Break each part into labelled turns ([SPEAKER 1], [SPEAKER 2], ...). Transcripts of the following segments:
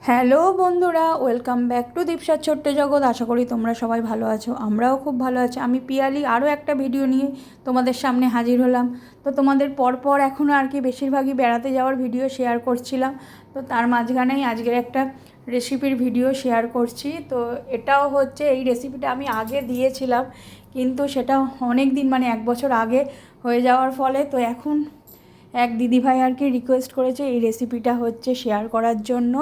[SPEAKER 1] Hello বন্ধুরা, welcome back to দীপসার ছোট্ট জগৎ। আশা করি তোমরা সবাই ভালো আছো, আমরাও খুব ভালো আছি। আমি পিয়ালি আরও একটা ভিডিও নিয়ে তোমাদের সামনে হাজির হলাম। তো তোমাদের পরপর এখনও আর কি বেশিরভাগই বেড়াতে যাওয়ার ভিডিও শেয়ার করছিলাম। তো তার মাঝখানেই আজকের একটা রেসিপির ভিডিও শেয়ার করছি। তো এটাও হচ্ছে, এই রেসিপিটা আমি আগে দিয়েছিলাম, কিন্তু সেটা অনেক দিন মানে 1 বছর আগে হয়ে যাওয়ার ফলে তো এখন এক দিদিভাই আর কি রিকোয়েস্ট করেছে এই রেসিপিটা হচ্ছে শেয়ার করার জন্য।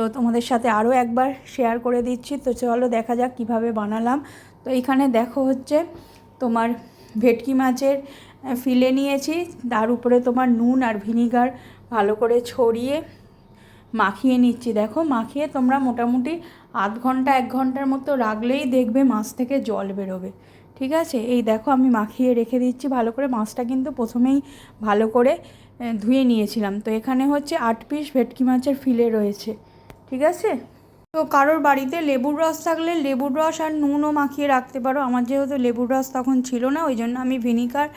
[SPEAKER 1] তো তোমাদের সাথে আরও একবার শেয়ার করে দিচ্ছি। তো চলো দেখা যাক কিভাবে বানালাম। তো এইখানে দেখো হচ্ছে তোমার ভেটকি মাছের ফিলে নিয়েছি, তার উপরে তোমার নুন আর ভিনিগার ভালো করে ছড়িয়ে মাখিয়ে নিচ্ছি। দেখো মাখিয়ে তোমরা মোটামুটি আধ ঘন্টা 1 ঘন্টার মতো রাখলেই দেখবে মাছ থেকে জল বেরোবে। ঠিক আছে, এই দেখো আমি মাখিয়ে রেখে দিচ্ছি ভালো করে। মাছটা কিন্তু প্রথমেই ভালো করে ধুয়ে নিয়েছিলাম। তো এখানে হচ্ছে 8 পিস ভেটকি মাছের ফিলে রয়েছে। ঠিক আছে, তো কারোর বাড়িতে লেবুর রস থাকলে লেবুর রস আর নুনও মাখিয়ে রাখতে পারো। আমার যেহেতু লেবুর রস তখন ছিল না, ওই জন্য আমি ভিনিগার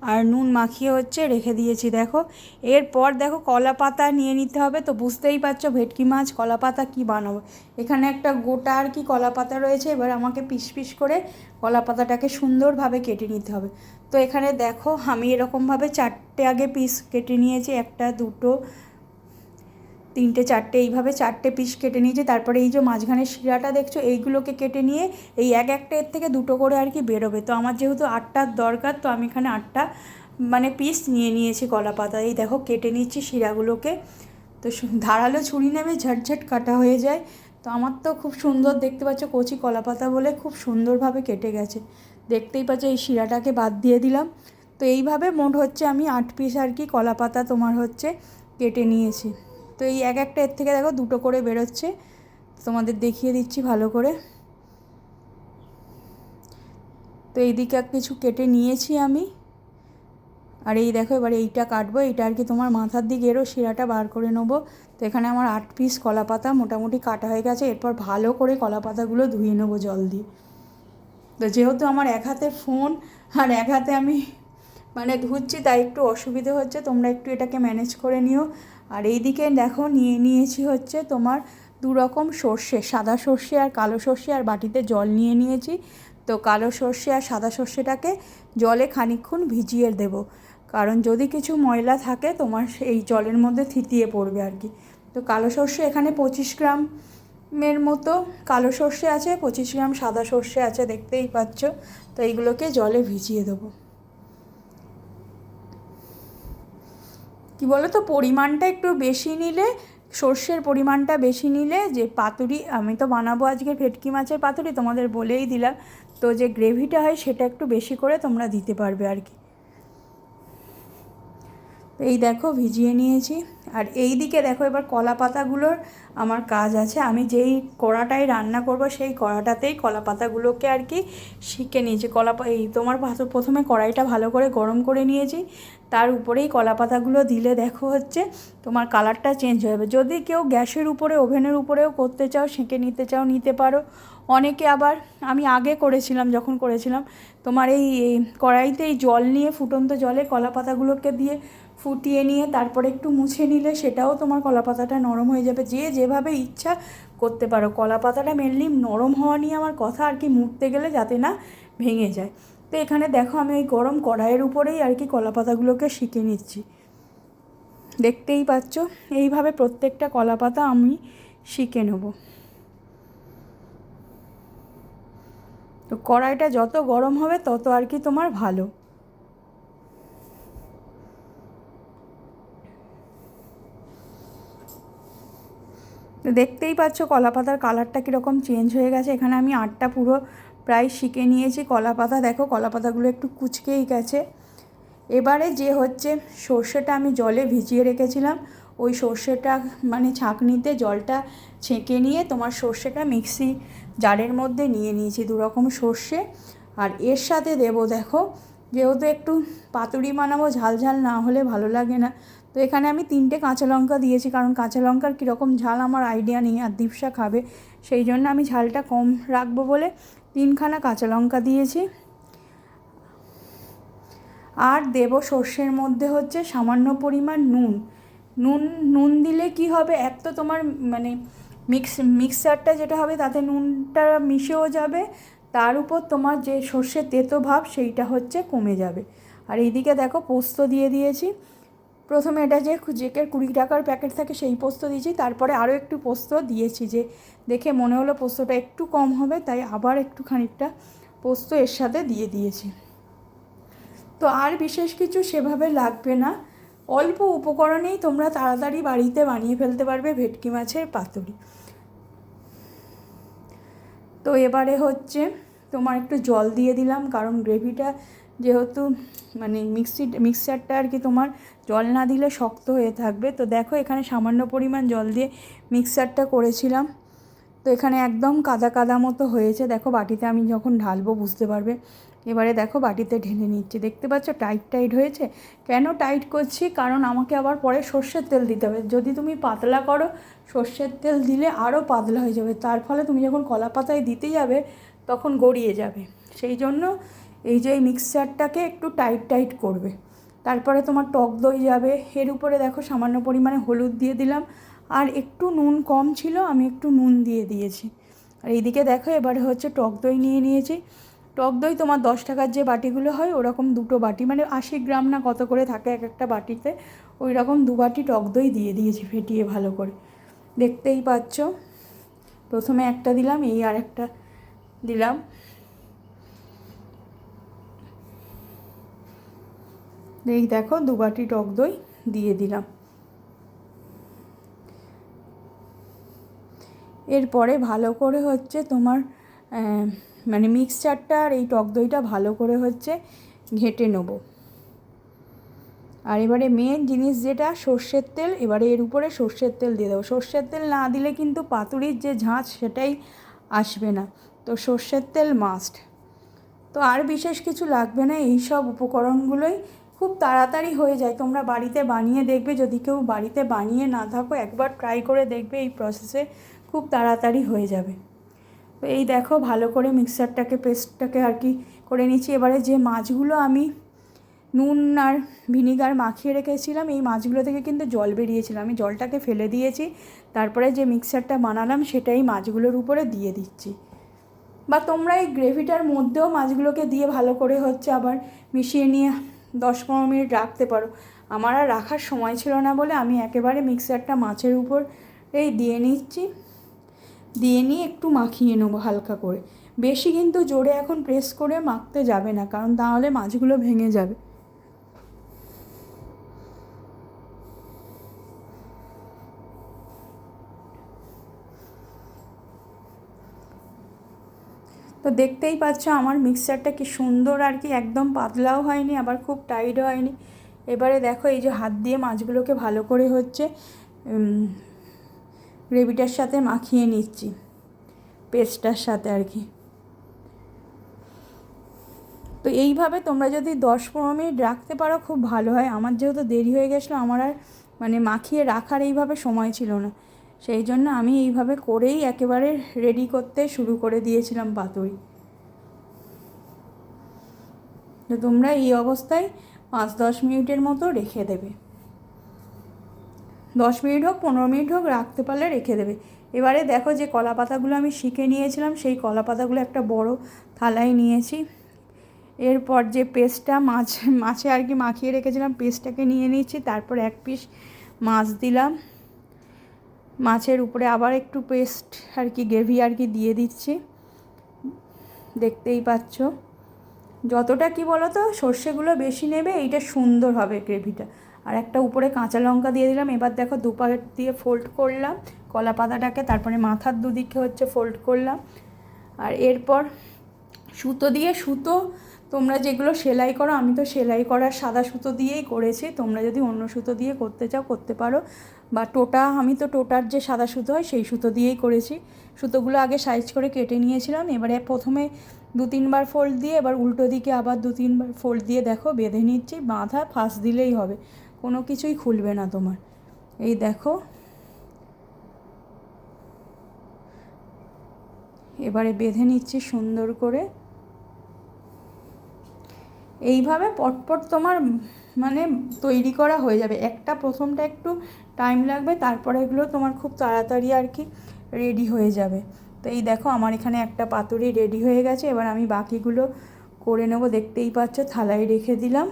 [SPEAKER 1] আর নুন মাখিয়ে হচ্ছে রেখে দিয়েছি। দেখো এরপর দেখো কলা পাতা নিয়ে নিতে হবে। তো বুঝতেই পারছো ভেটকি মাছ কলা পাতা কী বানাবো। এখানে একটা গোটা আর কি কলা পাতা রয়েছে। এবার আমাকে পিস পিস করে কলা পাতাটাকে সুন্দরভাবে কেটে নিতে হবে। তো এখানে দেখো আমি এরকমভাবে 4টে আগে পিস কেটে নিয়েছি, 1টা 2টো 3টে 4টে এইভাবে 4টে পিস কেটে নিয়েছি। তারপরে এই যে মাঝখানের শিরাটা দেখছো এইগুলোকে কেটে নিয়ে এই একটা এর থেকে 2টো করে আর কি বেরোবে। তো আমার যেহেতু 8টার দরকার, তো আমি এখানে 8টা মানে পিস নিয়ে নিয়েছি কলা পাতা। এই দেখো কেটে নিচ্ছি শিরাগুলোকে। তো ধারালো ছুরি নেবে, ঝটঝট কাটা হয়ে যায়। তো আমার তো খুব সুন্দর দেখতে পাচ্ছ কচি কলা পাতা বলে খুব সুন্দরভাবে কেটে গেছে। দেখতেই পাচ্ছ এই শিরাটাকে বাদ দিয়ে দিলাম। তো এইভাবে মোট হচ্ছে আমি 8 পিস আর কি কলা পাতা তোমার হচ্ছে কেটে নিয়েছি। তো এই একটা এর থেকে দেখো 2টো করে বেরোচ্ছে, তোমাদের দেখিয়ে দিচ্ছি ভালো করে। তো এইদিকে কিছু কেটে নিয়েছি আমি। আর এই দেখো এবার এইটা কাটবো, এইটা আর কি তোমার মাথার দিকে এরও শিরাটা বার করে নেবো। তো এখানে আমার 8 পিস কলা পাতা মোটামুটি কাটা হয়ে গেছে। এরপর ভালো করে কলা পাতাগুলো ধুয়ে নেবো জল দিয়ে। তো যেহেতু আমার এক হাতে ফোন আর এক হাতে আমি মানে ধুচ্ছি, তাই একটু অসুবিধে হচ্ছে, তোমরা একটু এটাকে ম্যানেজ করে নিও। আর এইদিকে দেখো নিয়েছি হচ্ছে তোমার 2 রকম সর্ষে, সাদা সর্ষে আর কালো সর্ষে, আর বাটিতে জল নিয়ে নিয়েছি। তো কালো সর্ষে আর সাদা সর্ষেটাকে জলে খানিকক্ষণ ভিজিয়ে দেবো, কারণ যদি কিছু ময়লা থাকে তোমার এই জলের মধ্যে থিতিয়ে পড়বে আর কি। তো কালো সর্ষে এখানে 25 গ্রামের মতো কালো সর্ষে আছে, 25 গ্রাম সাদা সর্ষে আছে, দেখতেই পাচ্ছ। তো এইগুলোকে জলে ভিজিয়ে দেবো। কী বলো তো, পরিমাণটা একটু বেশি নিলে, সর্ষের পরিমাণটা বেশি নিলে, যে পাতুরি আমি তো বানাবো আজকে ভেটকি মাছের পাতুরি, তোমাদের বলেই দিলাম। তো যে গ্রেভিটা হয় সেটা একটু বেশি করে তোমরা দিতে পারবে আর কি। এই দেখো ভিজিয়ে নিয়েছি। আর এই দিকে দেখো এবার কলা পাতাগুলোর আমার কাজ আছে। আমি যেই কড়াটায় রান্না করব সেই কড়াটাতেই কলা পাতাগুলোকে আর কি শিখে নিয়েছি। এই তোমার প্রথমে কড়াইটা ভালো করে গরম করে নিয়েছি, তার উপরেই কলা পাতাগুলো দিলে দেখো হচ্ছে তোমার কালারটা চেঞ্জ হয়ে যাবে। যদি কেউ গ্যাসের উপরে ওভেনের উপরেও করতে চাও, সেঁকে নিতে চাও নিতে পারো। অনেকে আবার, আমি আগে করেছিলাম, যখন করেছিলাম তোমার এই কড়াইতেই জল নিয়ে ফুটন্ত জলে কলা পাতাগুলোকে দিয়ে ফুটিয়ে নিয়ে তারপরে একটু মুছে নিলে সেটাও তোমার কলা পাতাটা নরম হয়ে যাবে। যে যেভাবে ইচ্ছা করতে পারো। কলা পাতাটা মেনলি নরম হওয়া নিয়ে আমার কথা আর কি, মুড়তে গেলে যাতে না ভেঙে যায়। তো এখানে দেখো আমি ওই গরম কড়াইয়ের উপরেই আর কি কলা পাতাগুলোকে শিখে নিচ্ছি, দেখতেই পাচ্ছ। এইভাবে প্রত্যেকটা কলা পাতা আমি শিখে নেব। তো কড়াইটা যত গরম হবে তত আর কি তোমার ভালো। তো দেখতেই পাচ্ছ কলা পাতার কালারটা কীরকম চেঞ্জ হয়ে গেছে। এখানে আমি 8টা পুরো প্রায় শিখে নিয়েছি কলা পাতা। দেখো কলা পাতাগুলো একটু কুচকেই গেছে। এবারে যে হচ্ছে সর্ষেটা আমি জলে ভিজিয়ে রেখেছিলাম, ওই সর্ষেটা মানে ছাঁকনিতে জলটা ছেঁকে নিয়ে তোমার সর্ষেটা মিক্সি জারের মধ্যে নিয়ে নিয়েছি, 2 রকম সর্ষে। আর এর সাথে দেবো দেখো, যেহেতু একটু পাতুরি বানাবো, ঝাল ঝাল না হলে ভালো লাগে না। তো এখানে আমি 3টে কাঁচা লঙ্কা দিয়েছি, কারণ কাঁচা লঙ্কার কীরকম ঝাল আমার আইডিয়া নেই, আর দীপসা খাবে সেই জন্য আমি ঝালটা কম রাখবো বলে 3খানা কাঁচা লঙ্কা দিয়েছি। আর দেব সর্ষের মধ্যে হচ্ছে সামান্য পরিমাণ নুন। নুন দিলে কি হবে, এক তো তোমার মানে মিক্সারটা যেটা হবে তাতে নুনটা মিশেও যাবে, তার উপর তোমার যে সর্ষের তেতো ভাব সেইটা হচ্ছে কমে যাবে। আর এইদিকে দেখো পোস্ত দিয়ে দিয়েছি। প্রথমে এটা যে 20 টাকার প্যাকেট থাকে সেই পোস্ত দিয়েছি, তারপরে আরও একটু পোস্ত দিয়েছি, যে দেখে মনে হলো পোস্তটা একটু কম হবে, তাই আবার একটু খানিকটা পোস্ত এর সাথে দিয়ে দিয়েছি। তো আর বিশেষ কিছু সেভাবে লাগবে না, অল্প উপকরণেই তোমরা তাড়াতাড়ি বাড়িতে বানিয়ে ফেলতে পারবে ভেটকি মাছের পাতুরি। তো এবারে হচ্ছে তোমার একটু জল দিয়ে দিলাম, কারণ গ্রেভিটা যেহেতু মানে মিক্সারটা আর কি তোমার জল না দিলে শক্ত হয়ে থাকবে। তো দেখো এখানে সামান্য পরিমাণ জল দিয়ে মিক্সারটা করেছিলাম, তো এখানে একদম কাদা কাদা মতো হয়েছে। দেখো বাটিতে আমি যখন ঢালবো বুঝতে পারবে। এবারে দেখো বাটিতে ঢেলে নিচ্ছি, দেখতে পাচ্ছ টাইট টাইট হয়েছে। কেন টাইট করছি, কারণ আমাকে আবার পরে সর্ষের তেল দিতে হবে। যদি তুমি পাতলা করো সর্ষের তেল দিলে আরও পাতলা হয়ে যাবে, তার ফলে তুমি যখন কলা পাতায় দিতে যাবে তখন গড়িয়ে যাবে। সেই জন্য এই যে মিক্সচারটাকে একটু টাইট টাইট করবে। তারপরে তোমার টক দই যাবে, এর উপরে দেখো সামান্য পরিমাণে হলুদ দিয়ে দিলাম, আর একটু নুন কম ছিল আমি একটু নুন দিয়ে দিয়েছি। আর এইদিকে দেখো এবারে হচ্ছে টক দই নিয়ে নিয়েছি। টক দই তোমার 10 টাকার যে বাটিগুলো হয় ওরকম 2 বাটি, মানে 80 গ্রাম না কত করে থাকে এক একটা বাটিতে, ওই রকম 2 বাটি টক দই দিয়ে দিয়েছি ফেটিয়ে ভালো করে। দেখতেই পাচ্ছ, প্রথমে একটা দিলাম, এই আর একটা দিলাম। এই দেখো 2 বাটি টক দই দিয়ে দিলাম। এরপরে ভালো করে হচ্ছে তোমার মানে মিক্সচারটা আর এই টক দইটা ভালো করে হচ্ছে ঘেঁটে নেব। আর এবারে মেন জিনিস যেটা সর্ষের তেল, এবারে এর উপরে সর্ষের তেল দিয়ে দেবো। সর্ষের তেল না দিলে কিন্তু পাতুরির যে ঝাঁঝ সেটাই আসবে না, তো সর্ষের তেল মাস্ট। তো আর বিশেষ কিছু লাগবে না, এই সব উপকরণগুলোই খুব তাড়াতাড়ি হয়ে যায়। তোমরা বাড়িতে বানিয়ে দেখবে, যদি কেউ বাড়িতে বানিয়ে না থাকো একবার ট্রাই করে দেখবে, এই প্রসেসে খুব তাড়াতাড়ি হয়ে যাবে। তো এই দেখো ভালো করে মিক্সারটাকে পেস্টটাকে আর কি করে নিচ্ছি। এবারে যে মাছগুলো আমি নুন আর ভিনিগার মাখিয়ে রেখেছিলাম, এই মাছগুলো থেকে কিন্তু জল বেরিয়েছিল, আমি জলটাকে ফেলে দিয়েছি। তারপরে যে মিক্সারটা বানালাম সেটাই মাছগুলোর উপরে দিয়ে দিচ্ছি। বা তোমরা এই গ্রেভিটার মধ্যেও মাছগুলোকে দিয়ে ভালো করে হচ্ছে আবার মিশিয়ে নিয়ে 10-15 মিনিট রাখতে পারো। আমার আর রাখার সময় ছিল না বলে আমি একেবারে মিক্সারটা মাছের উপর এই দিয়ে নিচ্ছি, দিয়ে নিয়ে একটু মাখিয়ে নেবো হালকা করে। বেশি কিন্তু জোরে এখন প্রেস করে মাখতে যাবে না, কারণ তাহলে মাছগুলো ভেঙে যাবে। তো দেখতেই পাচ্ছ আমার মিক্সারটা কি সুন্দর আর কি, একদম পাতলাও হয়নি আবার খুব টাইটও হয়নি। এবারে দেখো এই যে হাত দিয়ে মাছগুলোকে ভালো করে হচ্ছে গ্রেভিটার সাথে মাখিয়ে নিচ্ছি, পেস্টটার সাথে আর কি। তো এইভাবে তোমরা যদি 10-15 মিনিট রাখতে পারো খুব ভালো হয়। আমার যেহেতু দেরি হয়ে গেছিলো, আমার আর মানে মাখিয়ে রাখার এইভাবে সময় ছিল না, সেই জন্য আমি এইভাবে করেই একেবারে রেডি করতে শুরু করে দিয়েছিলাম পাতুরি। তো তোমরা এই অবস্থায় 5-10 মিনিটের মতো রেখে দেবে, 10 মিনিট হোক 15 মিনিট হোক রাখতে পারলে রেখে দেবে। এবারে দেখো যে কলা পাতাগুলো আমি শিখে নিয়েছিলাম, সেই কলা পাতাগুলো একটা বড় থালায় নিয়েছি। এরপর যে পেস্টটা মাছে আর কি মাখিয়ে রেখেছিলাম পেস্টটাকে নিয়ে নিচ্ছি, তারপর 1 পিস মাছ দিলাম, মাছের উপরে আবার একটু পেস্ট আর কি গ্রেভি আর কি দিয়ে দিচ্ছি। দেখতেই পাচ্ছ যতটা কি বলো তো সর্ষেগুলো বেশি নেবে এইটা সুন্দর হবে গ্রেভিটা। আর একটা উপরে কাঁচা লঙ্কা দিয়ে দিলাম। এবার দেখো 2 পাট দিয়ে ফোল্ড করলাম কলা পাতাটাকে, তারপরে মাথার দুদিকে হচ্ছে ফোল্ড করলাম। আর এরপর সুতো তোমরা যেগুলো সেলাই করো, আমি তো সেলাই করার সাদা সুতো দিয়েই করেছি, তোমরা যদি অন্য সুতো দিয়ে করতে চাও করতে পারো। বা আমি তো টোটার যে সাদা সুতো হয় সেই সুতো দিয়েই করেছি। সুতোগুলো আগে সাইজ করে কেটে নিয়েছিলাম। এবারে প্রথমে 2-3 বার ফোল্ড দিয়ে এবার উল্টো দিকে আবার 2-3 বার ফোল্ড দিয়ে দেখো বেঁধে নিচ্ছি। বাঁধা ফাঁস দিলেই হবে, কোনো কিছুই খুলবে না তোমার। এই দেখো এবারে বেঁধে নিচ্ছি সুন্দর করে। এইভাবে পটপট তোমার মানে তৈরি করা হয়ে যাবে। প্রথমটা একটু টাইম লাগবে, তারপরে এগুলো তোমার খুব তাড়াতাড়ি আর কি রেডি হয়ে যাবে। তো এই দেখো আমার এখানে একটা পাতুরি রেডি হয়ে গেছে। এবার আমি বাকিগুলো করে নেব, দেখতেই পাচ্ছ থালায় রেখে দিলাম।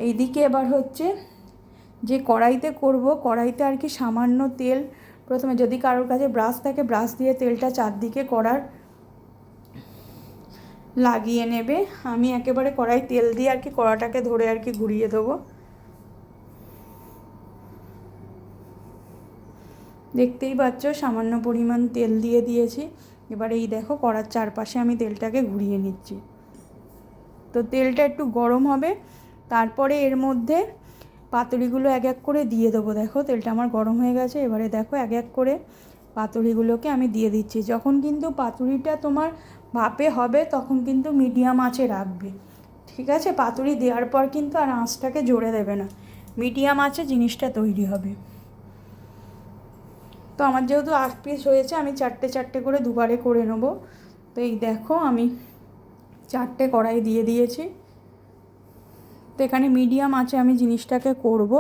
[SPEAKER 1] এইদিকে এবার হচ্ছে যে কড়াইতে করব, কড়াইতে আর কি সামান্য তেল, প্রথমে যদি কারোর কাছে ব্রাশ থাকে ব্রাশ দিয়ে তেলটা চারদিকে কড়ার লাগিয়ে নেবে। আমি একেবারে কড়াই তেল দিয়ে আর কি কড়াটাকে ধরে আর কি ঘুরিয়ে দেবো। দেখতেই পাচ্ছ সামান্য পরিমাণ তেল দিয়ে দিয়েছি। এবার এই দেখো কড়ার চারপাশে আমি তেলটাকে ঘুরিয়ে নিচ্ছি। তো তেলটা একটু গরম হবে, তারপরে এর মধ্যে পাতুরিগুলো এক এক করে দিয়ে দেবো। দেখো তেলটা আমার গরম হয়ে গেছে। এবারে দেখো এক এক করে পাতুরিগুলোকে আমি দিয়ে দিচ্ছি। যখন কিন্তু পাতুরিটা তোমার ভাপে হবে তখন কিন্তু মিডিয়াম আঁচে রাখবে, ঠিক আছে? পাতুরি দেওয়ার পর কিন্তু আর আঁচটাকে জোরে দেবে না, মিডিয়াম আঁচে জিনিসটা তৈরি হবে। তো আমার যেহেতু 8 পিস হয়েছে আমি চারটে চারটে করে দুবারে করে নেবো। তো এই দেখো আমি 4টে কড়াই দিয়ে দিয়েছি। তো এখানে মিডিয়াম আঁচে আমি জিনিসটাকে করব।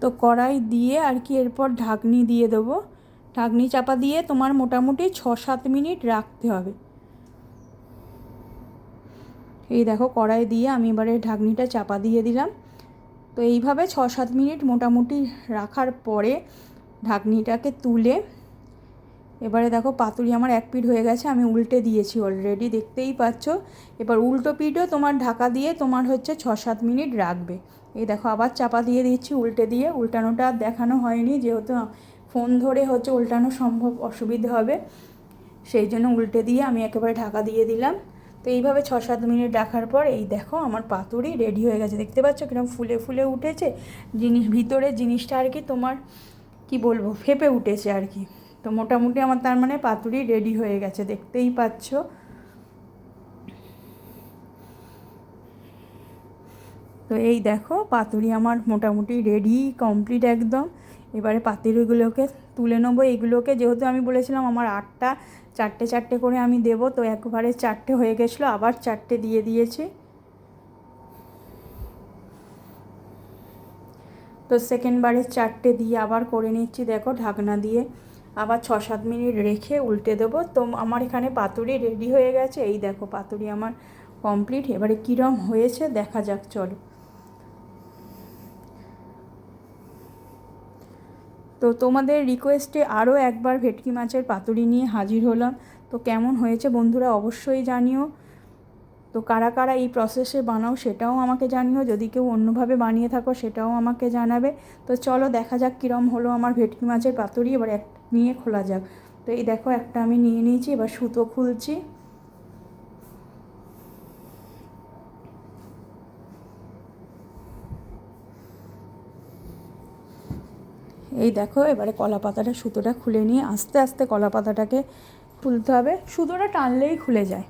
[SPEAKER 1] তো কড়াই দিয়ে আর কি এরপর ঢাকনি দিয়ে দেবো। ঢাকনি চাপা দিয়ে তোমার মোটামুটি 6-7 মিনিট রাখতে হবে। এই দেখো কড়াই দিয়ে আমি এবারে ঢাকনিটা চাপা দিয়ে দিলাম। তো এইভাবে 6-7 মিনিট মোটামুটি রাখার পরে ঢাকনিটাকে তুলে এবারে দেখো পাতুরি আমার এক পিঠ হয়ে গেছে, আমি উল্টে দিয়েছি অলরেডি, দেখতেই পাচ্ছ। এবার উল্টো পিঠও তোমার ঢাকা দিয়ে তোমার হচ্ছে 6-7 মিনিট রাখবে। এই দেখো আবার চাপা দিয়ে দিচ্ছি উল্টে দিয়ে। উল্টানোটা আর দেখানো হয়নি, যেহেতু ফোন ধরে হচ্ছে উল্টানো সম্ভব অসুবিধে হবে, সেই জন্য উল্টে দিয়ে আমি একেবারে ঢাকা দিয়ে দিলাম। তো এইভাবে 6-7 মিনিট রাখার পর এই দেখো আমার পাতুরি রেডি হয়ে গেছে। দেখতে পাচ্ছ কিরকম ফুলে ফুলে উঠেছে ভিতরের জিনিসটা আর কি তোমার কি বলবো ফেপে উঠেছে আর কি। তো মোটামুটি আমার তার মানে পাতুরি রেডি হয়ে গেছে, দেখতেই পাচ্ছ। তো এই দেখো পাতুরি আমার মোটামুটি রেডি কমপ্লিট একদম। এবারে পাতুরিগুলোকে তুলে নেবো। এইগুলোকে যেহেতু আমি বলেছিলাম আমার 8টা, চারটে চারটে করে আমি দেবো, তো একবারে 4টে হয়ে গেছিলো, আবার 4টে দিয়ে দিয়েছি। তো সেকেন্ডবারে 4টে দিয়ে আবার করে নিচ্ছি। দেখো ঢাকনা দিয়ে আবার 6-7 মিনিট রেখে উল্টে দেবো। তো আমার এখানে পাতুরি রেডি হয়ে গেছে। এই দেখো পাতুরি আমার কমপ্লিট। এবারে কীরম হয়েছে দেখা যাক, চলো। তো তোমাদের রিকোয়েস্টে আরও একবার ভেটকি মাছের পাতুরি নিয়ে হাজির হলাম। তো কেমন হয়েছে বন্ধুরা অবশ্যই জানিও। তো কারা কারা এই প্রসেসে বানাও সেটাও আমাকে জানিও, যদি কেউ অন্যভাবে বানিয়ে থাকো সেটাও আমাকে জানাবে। তো চলো দেখা যাক কীরম হলো আমার ভেটকি মাছের পাতুরি। এবার একটা নিয়ে খোলা যাক। তো এই দেখো একটা আমি নিয়ে নিয়েছি, এবার সুতো খুলছি। এই দেখো এবারে কলা পাতাটা সুতোটা খুলে নিয়ে আস্তে আস্তে কলা পাতাটাকে খুলতে হবে, সুতোটা টানলেই খুলে যায়।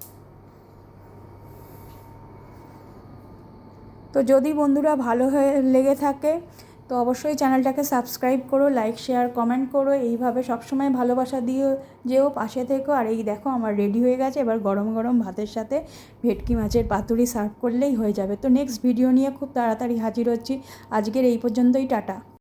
[SPEAKER 1] তো যদি বন্ধুরা ভালো হয়ে লেগে থাকে তো অবশ্যই চ্যানেলটাকে সাবস্ক্রাইব করো, লাইক শেয়ার কমেন্ট করো। এইভাবে সবসময় ভালোবাসা দিও, যেও পাশে থেকো। আর এই দেখো আমার রেডি হয়ে গেছে। এবার গরম গরম ভাতের সাথে ভেটকি মাছের পাতুরি সার্ভ করলেই হয়ে যাবে। তো নেক্সট ভিডিও নিয়ে খুব তাড়াতাড়ি হাজির হচ্ছি। আজকের এই পর্যন্তই, টাটা।